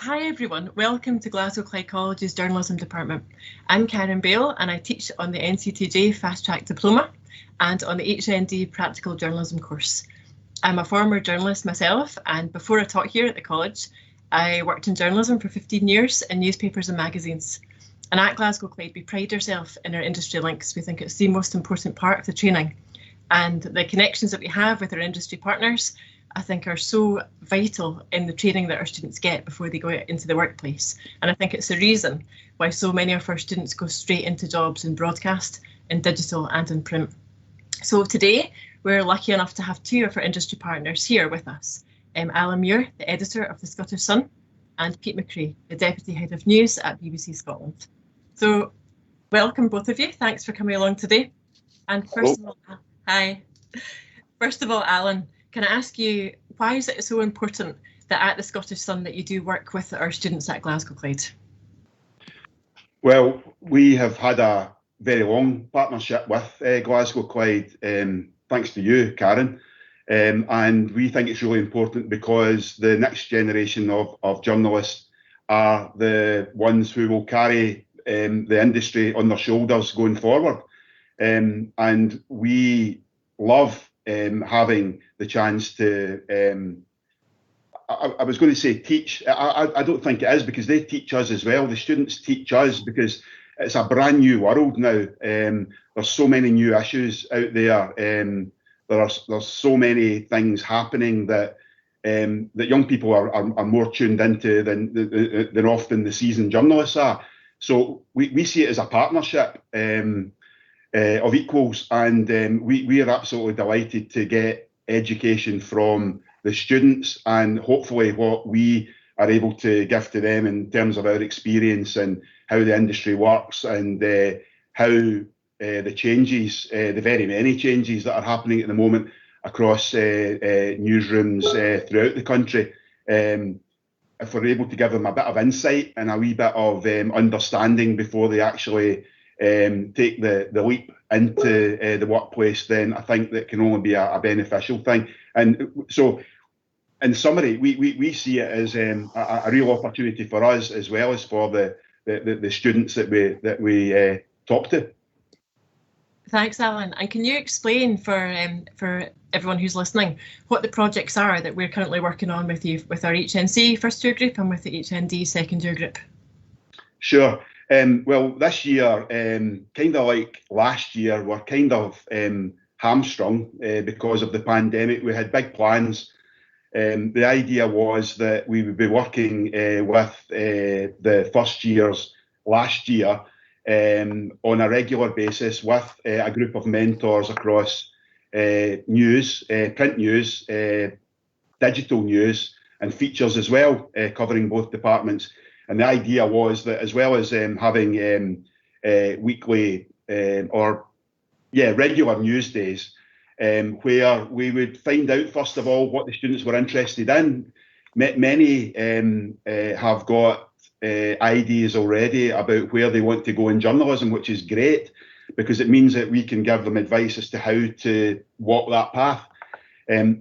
Hi everyone, welcome to Glasgow Clyde College's Journalism Department. I'm Karen Bale and I teach on the NCTJ Fast Track Diploma and on the HND Practical Journalism course. I'm a former journalist myself, and before I taught here at the college, I worked in journalism for 15 years in newspapers and magazines. And at Glasgow Clyde, we pride ourselves in our industry links. We think it's the most important part of the training. And the connections that we have with our industry partners, I think, are so vital in the training that our students get before they go out into the workplace. And I think it's the reason why so many of our students go straight into jobs in broadcast, in digital and in print. So today, we're lucky enough to have two of our industry partners here with us. Alan Muir, the editor of the Scottish Sun, and Pete MacRae, the Deputy Head of News at BBC Scotland. So welcome both of you. Thanks for coming along today. And first of all, hi. First of all, Alan, can I ask you, why is it so important that at the Scottish Sun that you do work with our students at Glasgow Clyde? Well, we have had a very long partnership with Glasgow Clyde, thanks to you, Karen. And we think it's really important because the next generation of journalists are the ones who will carry the industry on their shoulders going forward. And we love having the chance to, I was going to say teach. I don't think it is, because they teach us as well. The students teach us because it's a brand new world now. There's so many new issues out there. There's so many things happening that young people are more tuned into than often the seasoned journalists are. So we see it as a partnership of equals, and we are absolutely delighted to get education from the students, and hopefully what we are able to give to them in terms of our experience and how the industry works, and how the changes, the very many changes that are happening at the moment across newsrooms throughout the country. If we're able to give them a bit of insight and a wee bit of understanding before they actually take the leap into the workplace, then I think that can only be a beneficial thing. And so, in summary, we see it as a real opportunity for us as well as for the students that we talk to. Thanks, Alan. And can you explain for everyone who's listening what the projects are that we're currently working on with you, with our HNC first year group and with the HND second year group? Sure. Well, this year, kind of like last year, we're kind of hamstrung because of the pandemic. We had big plans. The idea was that we would be working with the first years last year on a regular basis with a group of mentors across news, print news, digital news, and features as well, covering both departments. And the idea was that, as well as having weekly regular news days, where we would find out, first of all, what the students were interested in. Many have got ideas already about where they want to go in journalism, which is great, because it means that we can give them advice as to how to walk that path.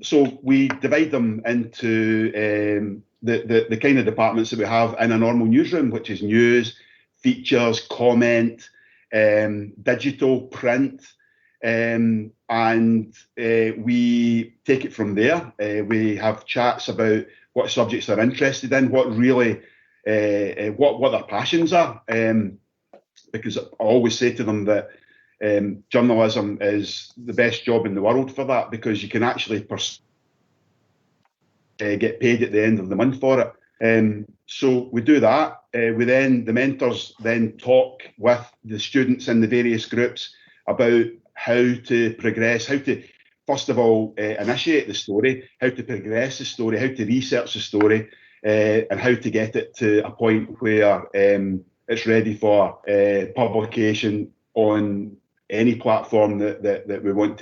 So we divide them into the kind of departments that we have in a normal newsroom, which is news, features, comment, digital, print, and we take it from there. We have chats about what subjects they're interested in, what really what their passions are, because I always say to them that journalism is the best job in the world for that, because you can actually get paid at the end of the month for it. So we do that. The mentors then talk with the students in the various groups about how to progress, how to, first of all, initiate the story, how to progress the story, how to research the story, and how to get it to a point where it's ready for publication on any platform that we want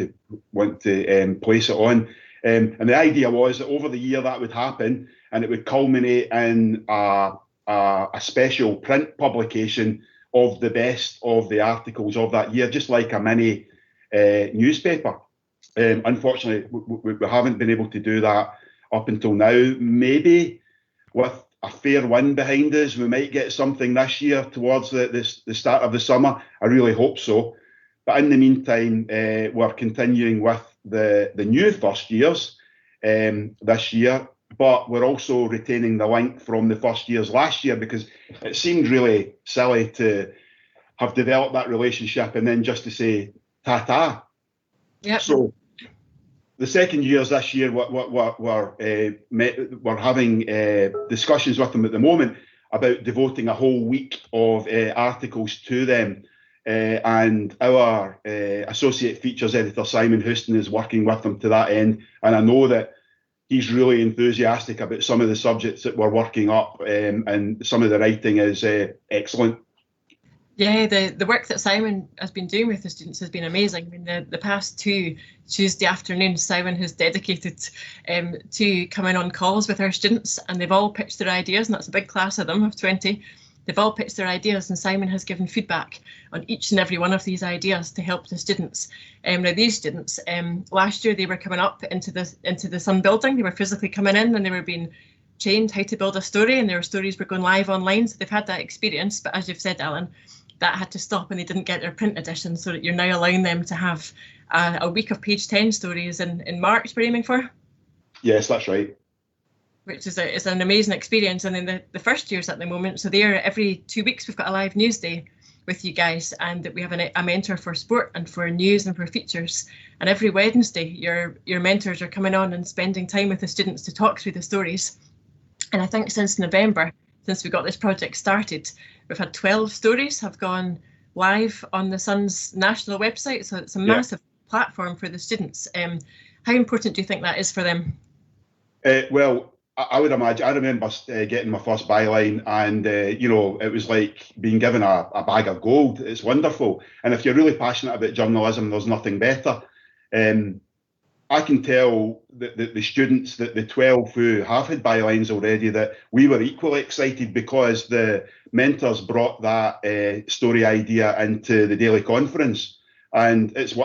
to place it on. And the idea was that over the year that would happen, and it would culminate in a special print publication of the best of the articles of that year, just like a mini newspaper. Unfortunately, we haven't been able to do that up until now. Maybe with a fair wind behind us. We might get something this year towards the start of the summer. I really hope so. But in the meantime, we're continuing with the new first years this year, but we're also retaining the link from the first years last year, because it seemed really silly to have developed that relationship and then just to say ta-ta. Yep. So the second years this year, we're having discussions with them at the moment about devoting a whole week of articles to them. And our associate features editor, Simon Houston, is working with them to that end. And I know that he's really enthusiastic about some of the subjects that we're working up, and some of the writing is excellent. Yeah, the work that Simon has been doing with the students has been amazing. I mean, the past 2 Tuesday afternoons, Simon has dedicated to coming on calls with our students, and they've all pitched their ideas, and that's a big class of them, of 20. They've all pitched their ideas, and Simon has given feedback on each and every one of these ideas to help the students. Now, these students, last year they were coming up into the Sun building. They were physically coming in, and they were being trained how to build a story, and their stories were going live online. So they've had that experience. But as you've said, Alan, that had to stop, and they didn't get their print edition, so that you're now allowing them to have a week of page 10 stories in March, we're aiming for. Yes, that's right. Which is an amazing experience. And then the first years at the moment, so they're every 2 weeks we've got a live news day with you guys, and that we have a mentor for sport and for news and for features. And every Wednesday your mentors are coming on and spending time with the students to talk through the stories. And I think since November, since we got this project started, we've had 12 stories have gone live on the Sun's national website. So it's a massive platform for the students. How important do you think that is for them? Well, I would imagine, I remember getting my first byline, and it was like being given a bag of gold. It's wonderful. And if you're really passionate about journalism, there's nothing better. I can tell the students, that the 12 who have had bylines already, that we were equally excited, because the mentors brought that story idea into the daily conference. And that's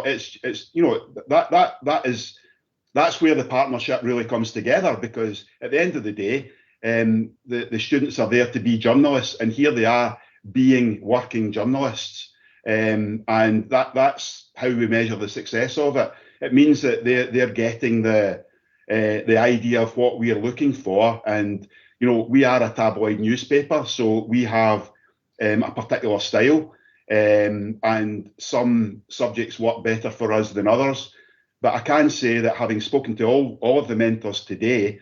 where the partnership really comes together, because at the end of the day, the students are there to be journalists, and here they are being working journalists. And that's how we measure the success of it. It means that they're getting the idea of what we are looking for. And, we are a tabloid newspaper, so we have a particular style, and some subjects work better for us than others. But I can say that, having spoken to all of the mentors today,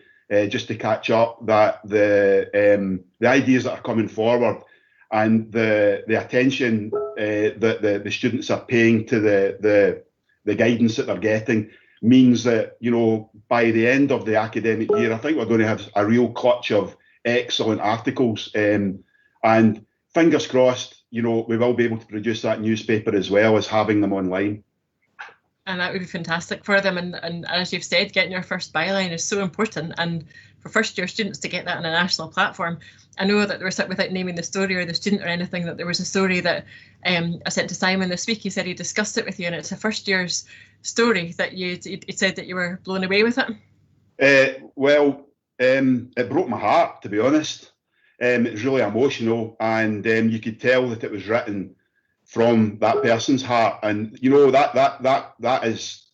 just to catch up, that the ideas that are coming forward and the attention that the students are paying to the guidance that they're getting means that, by the end of the academic year, I think we're going to have a real clutch of excellent articles. And fingers crossed, we will be able to produce that newspaper as well as having them online. And that would be fantastic for them. And as you've said, getting your first byline is so important. And for first year students to get that on a national platform. I know that there was, without naming the story or the student or anything, that there was a story that I sent to Simon this week. He said he discussed it with you, and it's a first year's story that you said that you were blown away with it. Well, it broke my heart, to be honest. It was really emotional, and you could tell that it was written from that person's heart. And that is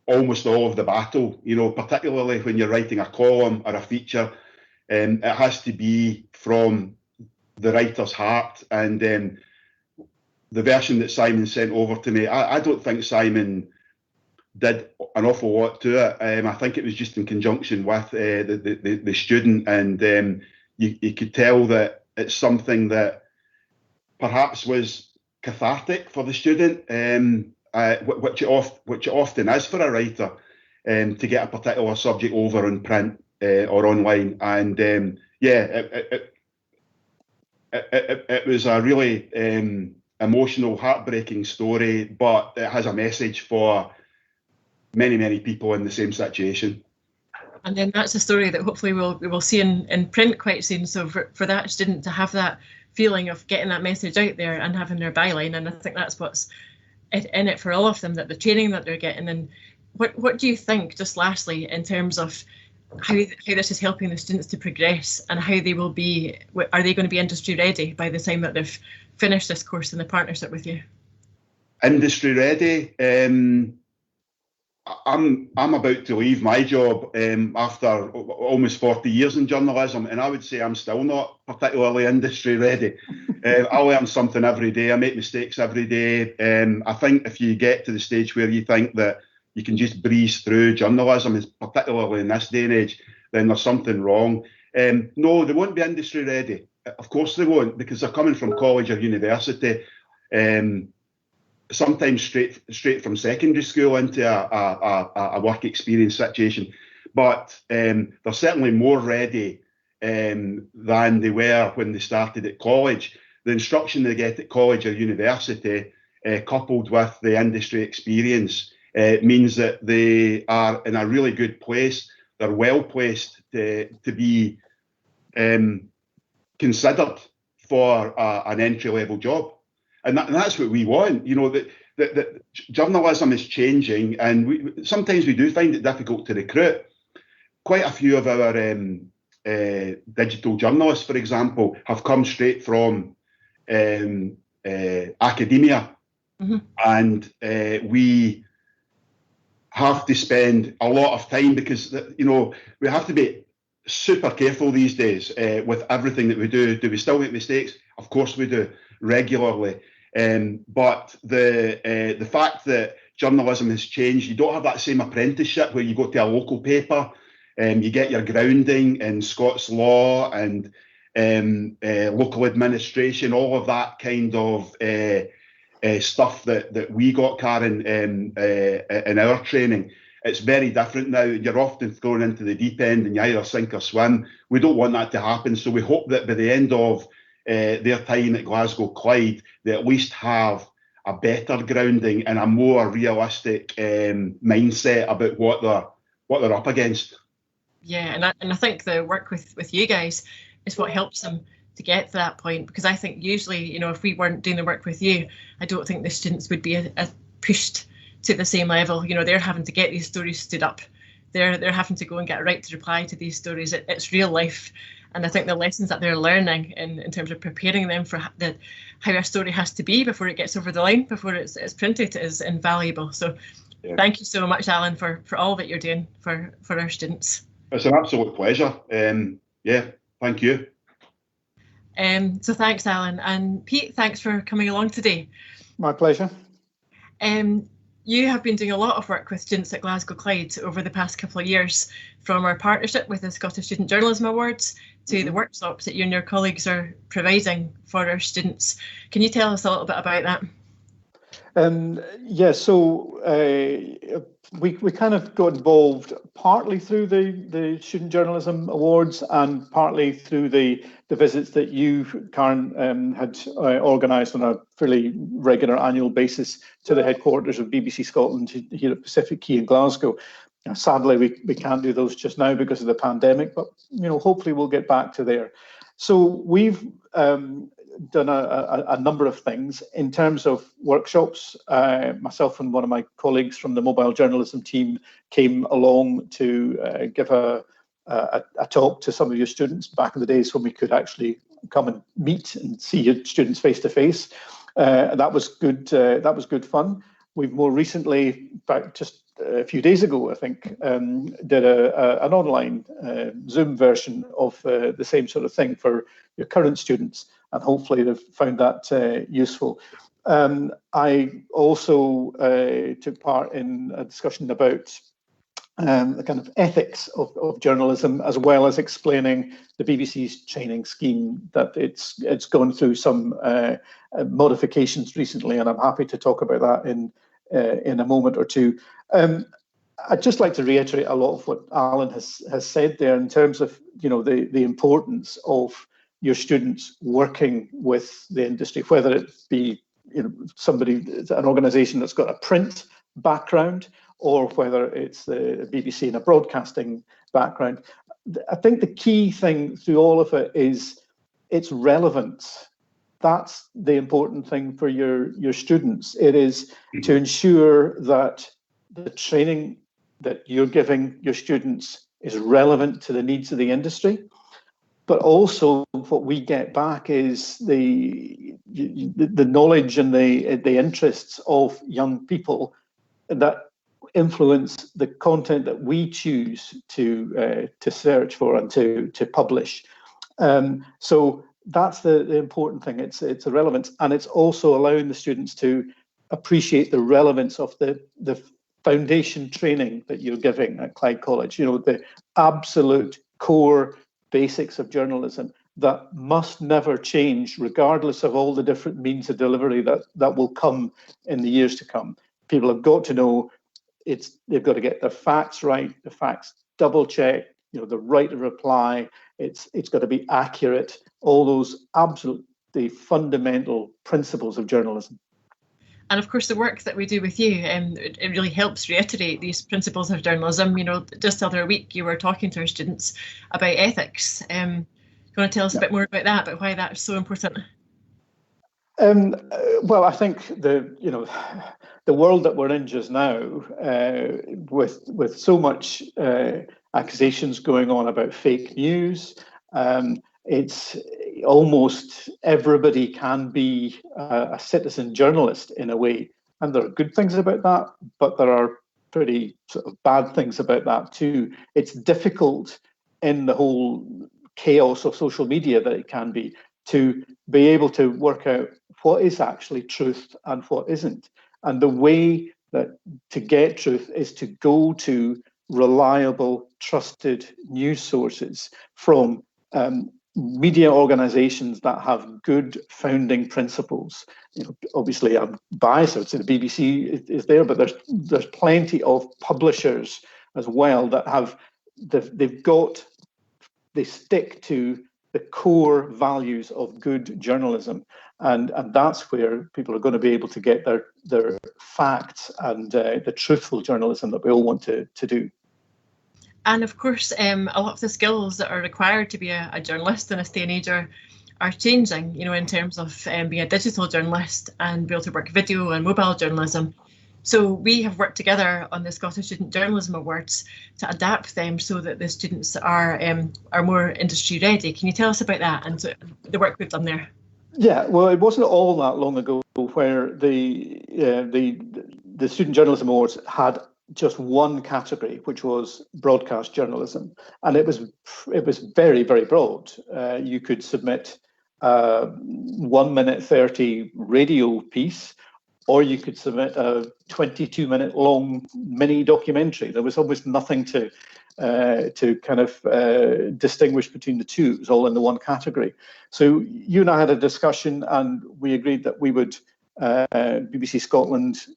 almost all of the battle, particularly when you're writing a column or a feature. It has to be from the writer's heart. And the version that Simon sent over to me, I don't think Simon did an awful lot to it. I think it was just in conjunction with the student, and you could tell that it's something that perhaps was cathartic for the student, which it often is for a writer, to get a particular subject over in print or online. And it was a really emotional, heartbreaking story, but it has a message for many, many people in the same situation. And then that's a story that hopefully we will see in print quite soon. So for that student to have that feeling of getting that message out there and having their byline, and I think that's what's in it for all of them, that the training that they're getting. And what do you think, just lastly, in terms of how this is helping the students to progress, and how they will be, are they going to be industry ready by the time that they've finished this course in the partnership with you? Industry ready? I'm about to leave my job after almost 40 years in journalism, and I would say I'm still not particularly industry ready. I learn something every day. I make mistakes every day. I think if you get to the stage where you think that you can just breeze through journalism, particularly in this day and age, then there's something wrong. No, they won't be industry ready. Of course they won't, because they're coming from college or university. Sometimes straight from secondary school into a work experience situation, but they're certainly more ready than they were when they started at college. The instruction they get at college or university, coupled with the industry experience, means that they are in a really good place. They're well placed to be considered for an entry-level job. And that's what we want. You know, that journalism is changing, and sometimes we do find it difficult to recruit. Quite a few of our digital journalists, for example, have come straight from academia, and we have to spend a lot of time, because we have to be super careful these days with everything that we do. Do we still make mistakes? Of course we do, regularly. But the fact that journalism has changed, you don't have that same apprenticeship where you go to a local paper, you get your grounding in Scots law and local administration, all of that kind of stuff that we got, Karen, in our training. It's very different now. You're often thrown into the deep end and you either sink or swim. We don't want that to happen. So we hope that by the end of their time at Glasgow Clyde, they at least have a better grounding and a more realistic mindset about what they're up against. Yeah, and I think the work with you guys is what helps them to get to that point, because I think usually, if we weren't doing the work with you, I don't think the students would be pushed to the same level. They're having to get these stories stood up. They're having to go and get a right to reply to these stories. It's real life. And I think the lessons that they're learning in terms of preparing them for how a story has to be before it gets over the line, before it's printed, is invaluable. So Thank you so much, Alan, for all that you're doing for our students. It's an absolute pleasure. Thank you. So thanks, Alan. And Pete, thanks for coming along today. My pleasure. You have been doing a lot of work with students at Glasgow Clyde over the past couple of years, from our partnership with the Scottish Student Journalism Awards to the workshops that you and your colleagues are providing for our students. Can you tell us a little bit about that? We kind of got involved partly through the Student Journalism Awards and partly through the visits that you, Karen, had organised on a fairly regular annual basis to the headquarters of BBC Scotland here at Pacific Quay in Glasgow. Sadly, we can't do those just now because of the pandemic, but hopefully we'll get back to there. So we've done a number of things in terms of workshops. Myself and one of my colleagues from the mobile journalism team came along to give a talk to some of your students back in the days when we could actually come and meet and see your students face to face. That was good. That was good fun. We've more recently, in fact, just a few days ago, I think, did an online Zoom version of the same sort of thing for your current students, and hopefully they've found that useful. I also took part in a discussion about the kind of ethics of journalism, as well as explaining the BBC's training scheme, that it's gone through some modifications recently, and I'm happy to talk about that in a moment or two. I'd just like to reiterate a lot of what Alan has said there in terms of the importance of your students working with the industry, whether it be an organisation that's got a print background or whether it's the BBC in a broadcasting background. I think the key thing through all of it is its relevance. That's the important thing for your students. It is to ensure that the training that you're giving your students is relevant to the needs of the industry. But also what we get back is the knowledge and the interests of young people that influence the content that we choose to search for and to publish. So that's the important thing. It's a relevance, and it's also allowing the students to appreciate the relevance of the foundation training that you're giving at Clyde College. You know, the absolute core basics of journalism that must never change, regardless of all the different means of delivery that will come in the years to come. People have got to know they've got to get their facts right, the facts double checked, you know, the right to reply, it's got to be accurate, all those absolutely fundamental principles of journalism. And of course, the work that we do with you, it really helps reiterate these principles of journalism. You know, just the other week you were talking to our students about ethics. Do you want to tell us a bit more about that, about why that's so important? Well, I think the world that we're in just now, with so much accusations going on about fake news, it's almost everybody can be a citizen journalist in a way, and there are good things about that, but there are pretty sort of bad things about that too. It's difficult in the whole chaos of social media that it can be to be able to work out what is actually truth and what isn't. And the way that to get truth is to go to reliable, trusted news sources from media organizations that have good founding principles. You know, obviously I'm biased, I would say the BBC is there, but there's plenty of publishers as well that have, they stick to the core values of good journalism, and that's where people are going to be able to get their facts and the truthful journalism that we all want to do. And of course, a lot of the skills that are required to be a journalist in this day and age are changing, you know, in terms of being a digital journalist and be able to work video and mobile journalism. So we have worked together on the Scottish Student Journalism Awards to adapt them so that the students are more industry ready. Can you tell us about that and the work we've done there? Yeah, well, it wasn't all that long ago where the Student Journalism Awards had just one category, which was broadcast journalism, and it was very, very broad. You could submit a 1 minute 30 radio piece, or you could submit a 22-minute long mini documentary. There was almost nothing to kind of distinguish between the two. It was all in the one category. So you and I had a discussion, and we agreed that we would, BBC Scotland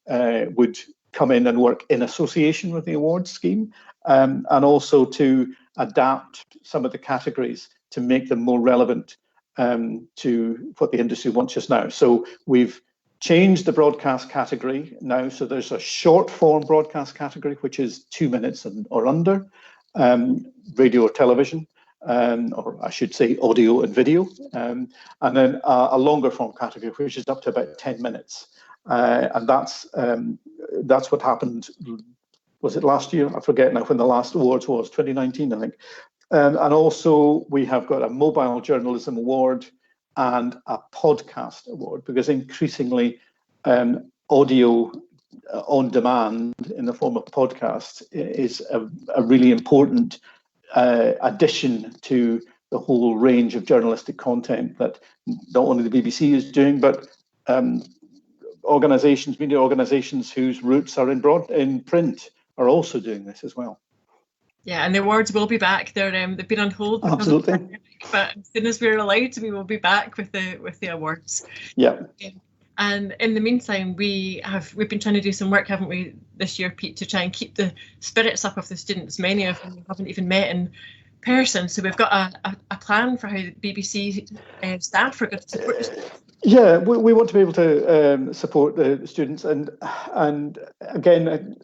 would come in and work in association with the awards scheme, and also to adapt some of the categories to make them more relevant to what the industry wants just now. So we've changed the broadcast category now. So there's a short form broadcast category, which is 2 minutes or under, radio or television, or I should say audio and video, and then a longer form category, which is up to about 10 minutes. And that's what happened. Was it last year? I forget now when the last awards was, 2019, I think. And also we have got a mobile journalism award and a podcast award, because increasingly audio on demand in the form of podcasts is a really important addition to the whole range of journalistic content that not only the BBC is doing, but organisations, media organisations whose roots are in print are also doing this as well. Yeah, and the awards will be back. They've been on hold. Absolutely. But as soon as we're allowed to, we will be back with the awards. Yeah. And in the meantime, we've been trying to do some work, haven't we, this year, Pete, to try and keep the spirits up of the students. Many of them haven't even met in person. So we've got a plan for how the BBC staff are going to support the students. Yeah, we want to be able to support the students and again,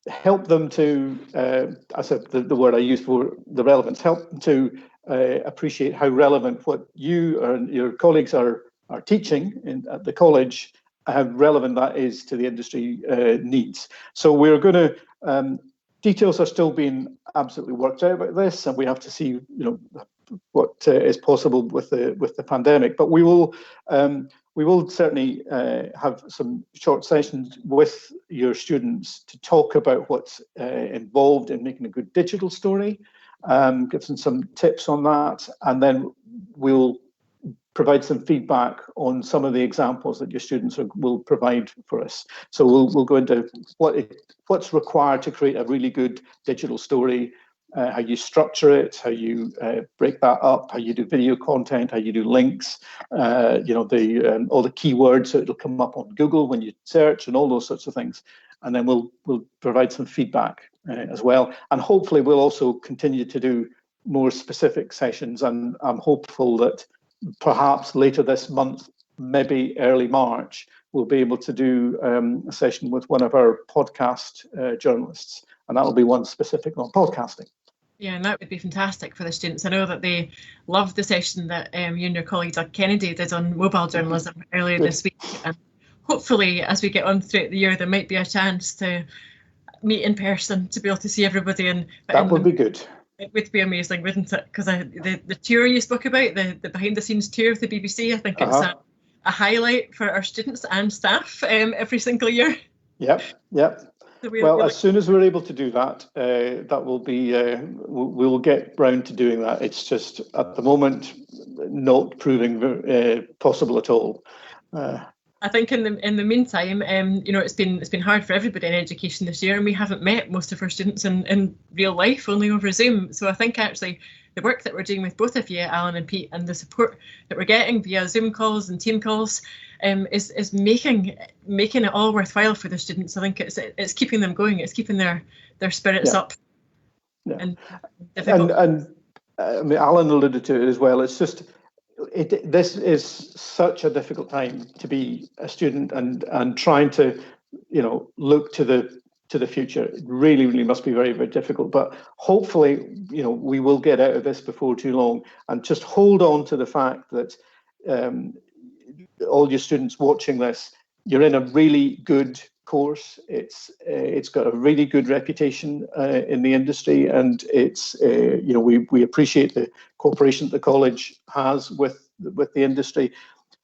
help them to, I said the word I used for the relevance, help them to appreciate how relevant what you and your colleagues are teaching at the college, how relevant that is to the industry needs. So we're going to Details are still being absolutely worked out about this, and we have to see, what is possible with the pandemic. But we will certainly have some short sessions with your students to talk about what's involved in making a good digital story, give them some tips on that, and then we'll provide some feedback on some of the examples that your students will provide for us. So we'll go into what's required to create a really good digital story, how you structure it, how you break that up, how you do video content, how you do links, all the keywords, so it'll come up on Google when you search, and all those sorts of things. And then we'll provide some feedback as well. And hopefully we'll also continue to do more specific sessions. And I'm hopeful that perhaps later this month, maybe early March, we'll be able to do a session with one of our podcast journalists, and that will be one specific on podcasting. Yeah, and that would be fantastic for the students. I know that they loved the session that you and your colleague Doug Kennedy did on mobile journalism earlier this week. And hopefully, as we get on throughout the year, there might be a chance to meet in person, to be able to see everybody. And that would be good. It would be amazing, wouldn't it? Because the tour you spoke about, the behind-the-scenes tour of the BBC, I think it's a highlight for our students and staff every single year. Yep. So well, as soon as we're able to do that, that will be, we'll get round to doing that. It's just at the moment not proving possible at all. I think in the meantime, it's been hard for everybody in education this year, and we haven't met most of our students in real life, only over Zoom. So I think actually the work that we're doing with both of you, Alan and Pete, and the support that we're getting via Zoom calls and team calls is making it all worthwhile for the students. I think it's keeping them going. It's keeping their spirits up. Yeah. And difficult. And I mean, Alan alluded to it as well. It's just this is such a difficult time to be a student and trying to look to the future. It really must be very, very difficult, but hopefully we will get out of this before too long. And just hold on to the fact that all your students watching this, you're in a really good course. It's got a really good reputation in the industry, and it's we appreciate the cooperation that the college has with the industry.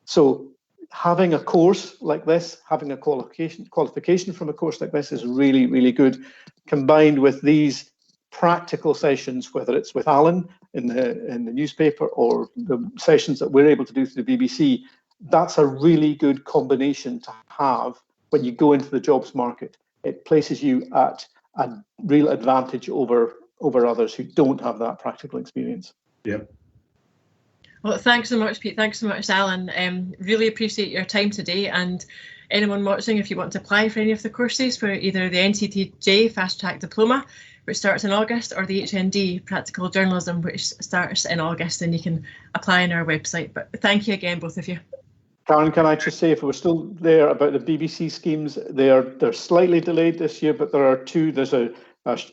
So having a course like this, having a qualification from a course like this is really, really good, combined with these practical sessions, whether it's with Alan in the newspaper or the sessions that we're able to do through the BBC. That's a really good combination to have when you go into the jobs market. It places you at a real advantage over others who don't have that practical experience. Yeah. Well, thanks so much, Pete. Thanks so much, Alan. Really appreciate your time today. And anyone watching, if you want to apply for any of the courses for either the NCTJ Fast Track Diploma, which starts in August, or the HND Practical Journalism, which starts in August, then you can apply on our website. But thank you again, both of you. Karen, can I just say, if we're still there about the BBC schemes, they're slightly delayed this year, but there are two. There's a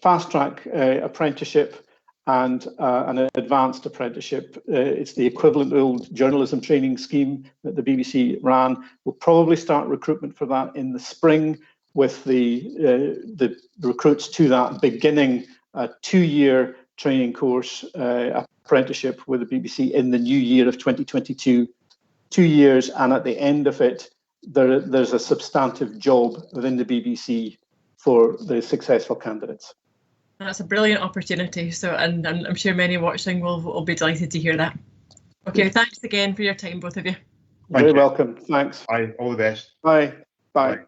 fast track apprenticeship and an advanced apprenticeship. It's the equivalent old journalism training scheme that the BBC ran. We'll probably start recruitment for that in the spring, with the recruits to that beginning a 2-year training course apprenticeship with the BBC in the new year of 2022. 2 years, and at the end of it, there's a substantive job within the BBC for the successful candidates. That's a brilliant opportunity. So, and I'm sure many watching will be delighted to hear that. Okay, thanks again for your time, both of you. Very welcome. Thanks. Bye. All the best. Bye. Bye. Bye.